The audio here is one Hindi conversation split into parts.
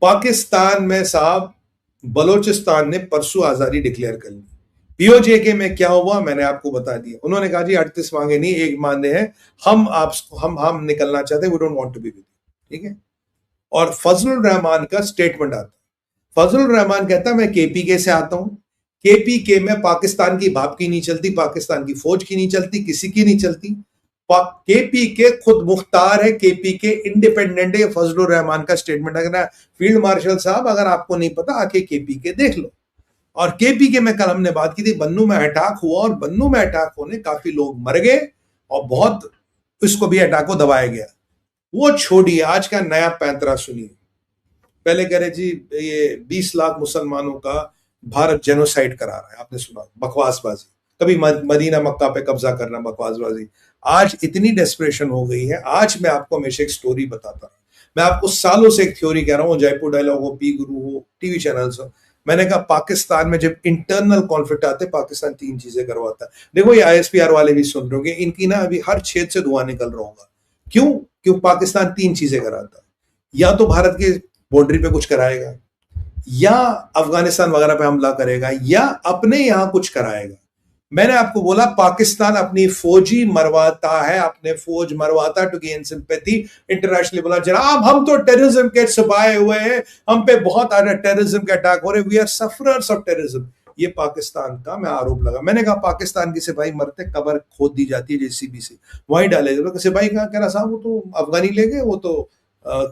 पाकिस्तान में साहब बलोचिस्तान ने परसों आजादी डिक्लेयर कर ली। पीओजेके में क्या हुआ मैंने आपको बता दिया। उन्होंने कहा जी 38 मांगे नहीं, एक मांगे हैं, हम निकलना चाहते हैं, we don't want to be with you. ठीक है। और फजलुर रहमान का स्टेटमेंट आता है। फजलुर रहमान कहता है मैं केपीके से आता हूं, केपीके में पाकिस्तान की बाप की नहीं चलती, पाकिस्तान की फौज की नहीं चलती, किसी की नहीं चलती। केपीके खुद मुख्तार है, केपीके इंडिपेंडेंट है। फजलुर रहमान का स्टेटमेंट है। फील्ड मार्शल साहब अगर आपको नहीं पता आके केपीके देख लो। और केपीके में कल हमने बात की थी, बन्नू में अटैक हुआ और बन्नू में अटैक होने काफी लोग मर गए और बहुत इसको भी अटैक को दबाया गया। वो छोड़िए, आज का नया पैंतरा सुनिए। पहले कह रहे जी ये 20 लाख मुसलमानों का भारत जेनोसाइड करा रहा है, आपने सुना, बकवासबाजी। कभी मदीना मक्का पे कब्जा करना, बकवासबाजी। आज इतनी डेस्परेशन हो गई है। आज मैं आपको हमेशा एक स्टोरी बताता हूं, मैं आपको सालों से एक थ्योरी कह रहा हूं, जयपुर डायलॉग हो, पी गुरु हो, टीवी चैनल्स हो। मैंने कहा पाकिस्तान में जब इंटरनल कॉन्फ्लिक्ट आते पाकिस्तान 3 चीजें करवाता है। देखो ये आईएसपीआर वाले भी सुन रहे होंगे, इनकी ना अभी हर छेद से धुआं निकल रहा होगा। क्यों पाकिस्तान 3 चीजें कराता है। या तो भारत के बाउंड्री पे कुछ कराएगा, या अफगानिस्तान वगैरह पे हमला करेगा, या अपने यहां कुछ कराएगा। मैंने आपको बोला पाकिस्तान अपनी फौजी मरवाता है, अपने फौज मरवाता टू गेन सिंपैथी। इंटरनेशनली बोला जनाब हम तो टेररिज्म के छुपाए हुए हैं, हम पे बहुत टेररिज्म के अटैक हो रहे, we are sufferers of terrorism. ये पाकिस्तान का मैं आरोप लगा। मैंने कहा पाकिस्तान की सिपाही मरते कब्र खोद दी जाती है जेसीबी से, वहीं डाले जाते। सिपाही कहा कह रहा साहब वो तो अफगानी ले गए, वो तो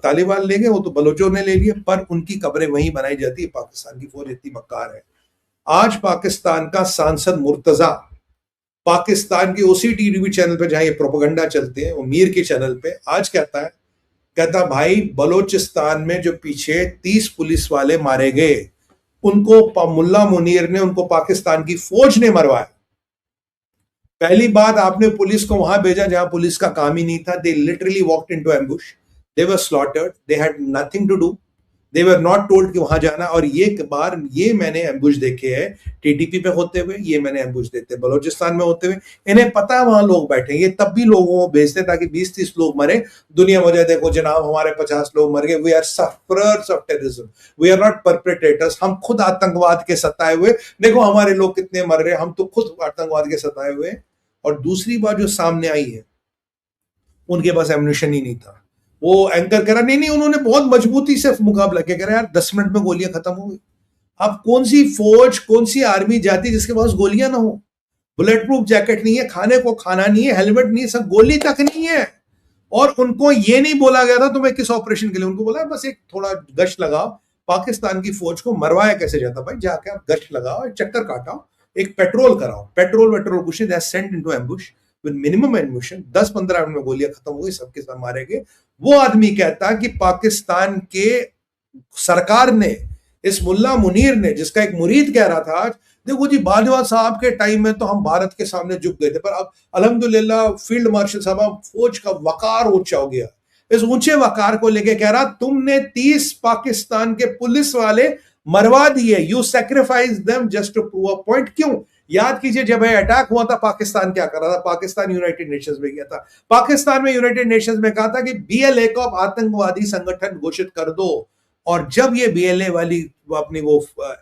तालिबान ले गए, वो तो बलोचों ने ले लिए, पर उनकी कब्रें वहीं बनाई जाती है। पाकिस्तान की फौज इतनी मक्कार है। आज पाकिस्तान का सांसद मुर्तजा पाकिस्तान के उसी टीवी चैनल पे जहां ये प्रोपेगेंडा चलते हैं, वो मीर के चैनल पे, आज कहता भाई बलोचिस्तान में जो पीछे 30 पुलिस वाले मारे गए उनको मुल्ला मुनीर ने, उनको पाकिस्तान की फौज ने मरवाया। पहली बात, आपने पुलिस को वहां भेजा जहां पुलिस का काम ही नहीं था। They literally walked into ambush, they were slaughtered, they had nothing to do, they were not told कि वहां जाना। और ये मैंने एम्बुश देखे हैं टीटीपी पे होते हुए, ये मैंने एम्बुश देते बलोचिस्तान में होते हुए। इन्हें पता है वहां लोग बैठे, ये तब भी लोगों को भेजते ताकि 20-30 लोग मरे, दुनिया मुझे देखो जनाब हमारे 50 लोग मर गए। We are sufferers of terrorism, we are not perpetrators. हम खुद आतंकवाद के सताए हुए, देखो हमारे लोग कितने मर रहे, हम तो खुद आतंकवाद के सताए हुए। और दूसरी बात जो सामने आई है, उनके पास एम्युनिशन ही नहीं था। वो एंकर कह रहा नहीं उन्होंने बहुत मजबूती से मुकाबला किया। कह रहा यार 10 मिनट में गोलियां खत्म हो गई। अब कौन सी फौज, कौन सी आर्मी जाती है जिसके पास गोलियां ना हो? बुलेट प्रूफ जैकेट नहीं है, खाने को खाना नहीं है, हेलमेट नहीं है, सब गोली तक नहीं है। और उनको ये नहीं बोला गया था तुम्हें किस ऑपरेशन के लिए, उनको बोला बस एक थोड़ा गश्त लगाओ। पाकिस्तान की फौज को मरवाया कैसे जाता भाई, जाके आप गश्त लगाओ, चक्कर काटाओ, एक पेट्रोल कराओ, पेट्रोल कुछ नहीं, sent into ambush with minimum ambition. 10-15 minute में गोलियां खत्म हो गई, सबके सब मारे गए। वो आदमी कहता कि पाकिस्तान के सरकार ने, इस मुल्ला मुनीर ने, जिसका एक मुरीद कह रहा था आज, देखो जी बाजवा साहब के टाइम में तो हम भारत के सामने झुक गए थे, पर अब अल्हम्दुलिल्लाह फील्ड मार्शल साहब फौज का वकार ऊंचा हो गया। इस ऊंचे वकार को लेके कह रहा तुमने 30 पाकिस्तान के पुलिस वाले मरवा दिए, you sacrifice them just to prove a point. क्यों? याद कीजिए जब यह अटैक हुआ था पाकिस्तान क्या कर रहा था? पाकिस्तान यूनाइटेड नेशंस में गया था। पाकिस्तान में यूनाइटेड नेशंस में कहा था कि बीएलए को आप आतंकवादी संगठन घोषित कर दो। और जब ये बीएलए वाली अपनी वो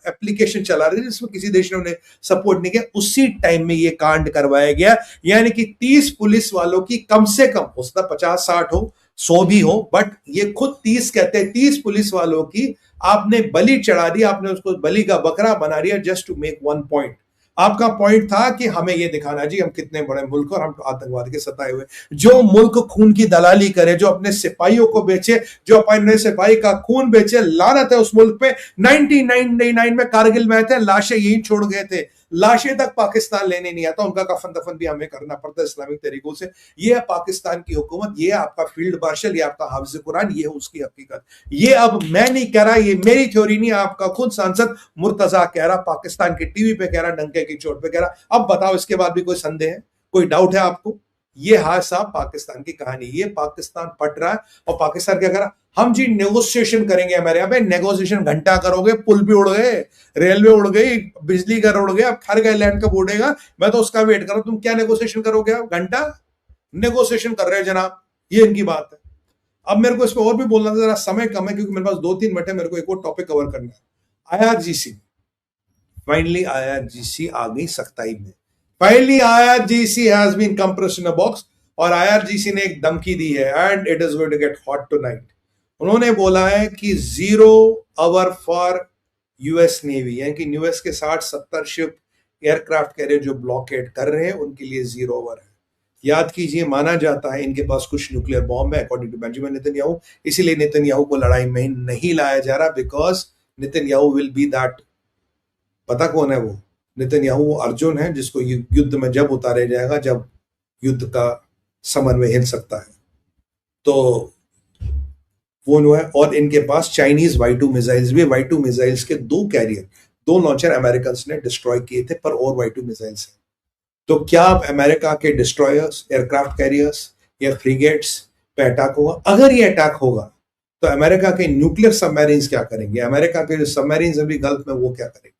एप्लीकेशन चला रही थी जिसमें किसी देश ने उन्हें सपोर्ट नहीं किया, उसी टाइम में ये कांड करवाया गया। यानी कि 30 पुलिस वालों की कम से कम, हो सकता 50-60 हो, 100 भी हो, बट ये खुद 30 कहते हैं, 30 पुलिस वालों की आपने बलि चढ़ा दी, आपने उसको बलि का बकरा बना दिया just to make one point. आपका पॉइंट था कि हमें यह दिखाना जी हम कितने बड़े मुल्क और हम आतंकवाद के सताए हुए। जो मुल्क खून की दलाली करे, जो अपने सिपाहियों को बेचे, जो अपने सिपाही का खून बेचे, लानत है उस मुल्क पे। 1999 में कारगिल में थे, लाशें यहीं छोड़ गए थे, लाशें तक पाकिस्तान लेने नहीं आता, उनका कफन दफन भी हमें करना पड़ता है इस्लामिक तरीकों से। ये है पाकिस्तान की हुकूमत, ये है आपका फील्ड मार्शल, ये आपका हाफिज कुरान, ये है उसकी हकीकत। ये अब मैं नहीं कह रहा, ये मेरी थ्योरी नहीं, आपका खुद सांसद मुर्तजा कह रहा, पाकिस्तान की टीवी पे कह रहा, डंके की चोट पे कह रहा। अब बताओ इसके बाद भी कोई संदेह है, कोई डाउट है आपको? ये हाँ साहब पाकिस्तान की कहानी, ये पाकिस्तान फट रहा है। और पाकिस्तान क्या कर रहा? हम जी नेगोशिएशन करेंगे हमारे यहाँ पे। नेगोशिएशन घंटा करोगे, पुल भी उड़ गए, रेलवे उड़ गई, बिजली घर उड़ गया, अब खर गए लैंड कब उड़ेगा? मैं तो उसका वेट कर रहा हूं। तुम क्या नेगोशिएशन करोगे? आप घंटा नेगोशिएशन कर रहे हैं जनाब, ये इनकी बात है। अब मेरे को इस पर और भी बोलना था, जरा समय कम है क्योंकि मेरे पास 2-3 मिनट है, मेरे को एक और टॉपिक कवर करना है। IRGC, फाइनली IRGC आ गई सख्ताई में। Finally IRGC has been compressed in a box, और IRGC ने एक धमकी दी है, and it is going to get hot tonight. उन्होंने बोला है कि 0 आवर फॉर यूएस नेवी, यानी कि यूएस के 60-70 शिप एयरक्राफ्ट कैरियर जो ब्लॉकेड कर रहे हैं उनके लिए 0 आवर है। याद कीजिए, माना जाता है इनके पास कुछ न्यूक्लियर बॉम्ब है अकॉर्डिंग टू बेंजामिन नेतन्याहू, इसीलिए नेतन्याहू को लड़ाई में नहीं लाया जा रहा, because Netanyahu will be that, पता कौन है वो? नेतन्याहू वो अर्जुन है जिसको युद्ध में जब उतारे जाएगा जब युद्ध का समन्वय हिल सकता है, तो वो जो है। और इनके पास चाइनीज Y2 मिसाइल्स भी, Y2 मिसाइल्स के 2 कैरियर, 2 लॉन्चर अमेरिकन ने डिस्ट्रॉय किए थे, पर और Y2 मिसाइल्स हैं। तो क्या अब अमेरिका के डिस्ट्रॉयर्स, एयरक्राफ्ट कैरियर्स या फ्रिगेट्स पे अटैक होगा? अगर ये अटैक होगा तो अमेरिका के न्यूक्लियर सबमरीन्स क्या करेंगे? अमेरिका के जो सबमरीन्स अभी गल्फ में, वो क्या करेंगे?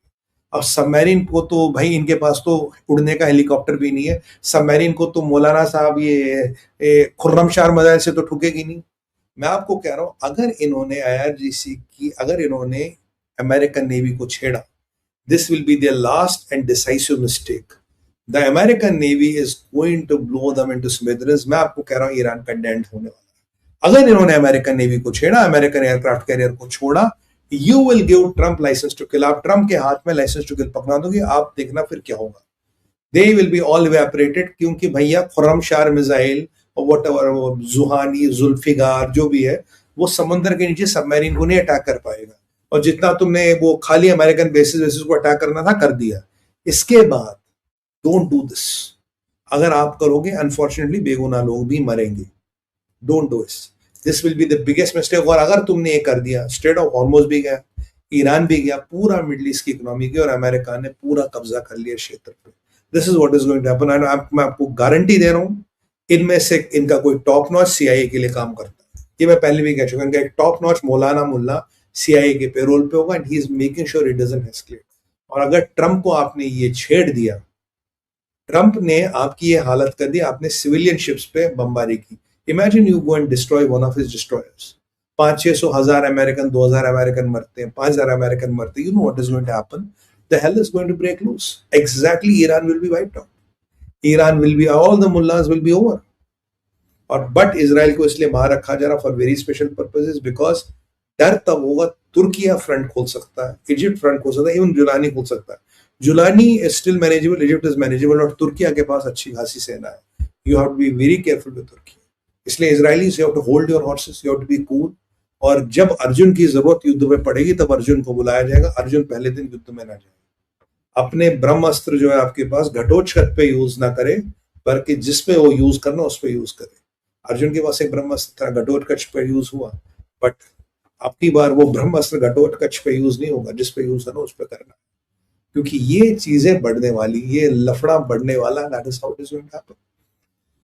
अब सबमरीन को तो भाई इनके पास तो उड़ने का हेलीकॉप्टर भी नहीं है, सबमरीन को तो मौलाना साहब ये खुर्रमशार मिसाइल से तो ठुकेगी नहीं। मैं आपको कह रहा हूं, अगर इन्होंने IRGC की, अगर इन्होंने अमेरिकन नेवी को छेड़ा, this will be their last and decisive mistake. The American navy is going to blow them into smithereens. मैं आपको कह रहा हूं, ईरान कंडेंट होने वाला है। अगर इन्होंने अमेरिकन नेवी को छेड़ा, अमेरिकन एयरक्राफ्ट कैरियर को छोड़ा, you will give Trump licence to kill. आप ट्रम्प के हाथ में लाइसेंस टू किल पकड़ा दोगे, आप देखना फिर क्या होगा। They will be all evaporated, क्योंकि भैया खुर्रमशार मिसाइल और व्हाटएवर जुहानी, जुल्फिकार जो भी है, वो समुद्र के नीचे सबमरीन को नहीं अटैक कर पाएगा। और जितना तुमने वो खाली अमेरिकन बेसिस को अटैक करना था, कर दिया। इसके बाद डोंट डू दिस। अगर आप करोगे, अनफॉर्चुनेटली बेगुनाह लोग भी मरेंगे। Don't do this will be the biggest mistake. और अगर तुमने ये कर दिया, स्ट्रेट ऑफ हॉर्मुज भी गया, ईरान भी गया, पूरा मिडिल ईस्ट की इकोनॉमी की, और अमेरिका ने पूरा कब्जा कर लिया क्षेत्र पे। This is what is going to happen. मैं आपको गारंटी दे रहा हूं, इनमें से इनका कोई टॉप नॉच CIA के लिए काम करता है। ये मैं पहले भी कह चुका हूं, इनका एक टॉप नॉच मौलाना मुल्ला CIA के पेरोल पे होगा, and he is making sure it doesn't escalate. और अगर ट्रम्प को आपने ये छेड़ दिया, ट्रम्प ने आपकी ये हालत कर दी, आपने सिविलियन शिप्स पे बमबारी की। Imagine you go and destroy one of his destroyers, 500-600 American, 2000 American मरते हैं, 5000 अमेरिकन मरते हैं। You know what is going to happen? The hell is going to break loose. Exactly, Iran will be wiped out. Iran will be, all the mullahs will be over. और बट इजराइल को इसलिए बाहर रखा जा रहा for very special purposes, because डर तब होगा, तुर्किया फ्रंट खोल सकता है, इजिप्ट फ्रंट खोल सकता है, इवन जुलानी खोल सकता है। Julani is still manageable, Egypt is manageable, और तुर्किया के पास अच्छी खासी सेना है। You have to be very careful with Turkey. इसलिए Israelis, you have to hold your horses, you have to be cool. और जब अर्जुन की जरूरत युद्ध में पड़ेगी, तब अर्जुन को बुलाया जाएगा। अर्जुन पहले दिन युद्ध में ना जाए। अपने ब्रह्मास्त्र जो है आपके पास, घटोत्कच पे यूज ना करे, बल्कि जिसपे वो यूज करना उस पे यूज करे। अर्जुन के पास एक ब्रह्मास्त्र था, घटोत्कच पे यूज हुआ, बट आपकी बार वो ब्रह्मास्त्र घटोत्कच पे यूज नहीं होगा, जिस पे यूज करना उस पे करना। क्योंकि ये चीजें बढ़ने वाली, ये लफड़ा बढ़ने वाला, that is how it is going to happen.